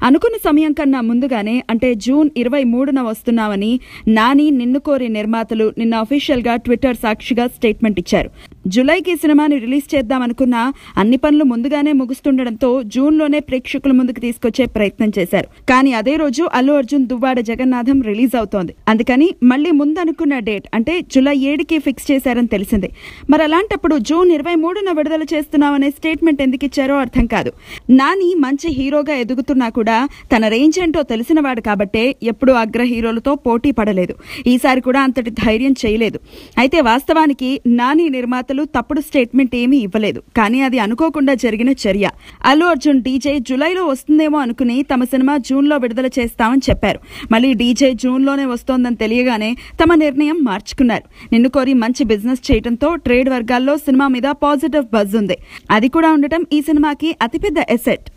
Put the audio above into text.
అనుకున్న సమయం కన్నా ముందుగానే అంటే జూన్ 23న వస్తున్నామని నాని నిన్ను కోరి నిర్మాతలు నిన్న అఫీషియల్ గా ట్విట్టర్ సాక్షిగా స్టేట్మెంట్ ఇచ్చారు. జూలైకి సినిమాని రిలీజ్ చేద్దామనుకున్నా అన్ని పనులు ముందుగానే ముగుస్తుండటంతో జూన్లోనే ప్రేక్షకుల ముందుకు తీసుకొచ్చే ప్రయత్నం చేశారు. కానీ అదే రోజు అల్లు అర్జున్ దువ్వాడ జగన్నాథం రిలీజ్ అవుతోంది. అందుకని మళ్లీ ముందనుకున్న డేట్ అంటే జూలై 7కి ఫిక్స్ చేశారని తెలిసింది. మరి అలాంటప్పుడు జూన్ 23న విడుదల చేస్తున్నామనే స్టేట్మెంట్ ఎందుకు ఇచ్చారో అర్థం కాదు. నాని మంచి హీరోగా ఎదుగుతున్నా కూడా తన రేంజ్ ఏంటో తెలిసినవాడు కాబట్టే ఎప్పుడూ అగ్ర హీరోలతో పోటీ పడలేదు. ఈసారి కూడా అంతటి ధైర్యం చేయలేదు. అయితే వాస్తవానికి నాని నిర్మాతలు తప్పుడు స్టేట్మెంట్ ఏమీ ఇవ్వలేదు. కానీ అది అనుకోకుండా జరిగిన చర్య. అల్లు అర్జున్ డీజే జూలైలో వస్తుందేమో అనుకుని తమ సినిమా జూన్లో విడుదల చేస్తామని చెప్పారు. మళ్ళీ డీజే జూన్లోనే వస్తోందని తెలియగానే తమ నిర్ణయం మార్చుకున్నారు. నిన్ను కోరి మంచి బిజినెస్ చేయడంతో ట్రేడ్ వర్గాల్లో సినిమా మీద పాజిటివ్ బజ్ ఉంది. అది కూడా ఉండటం ఈ సినిమాకి అతిపెద్ద ఎసెట్.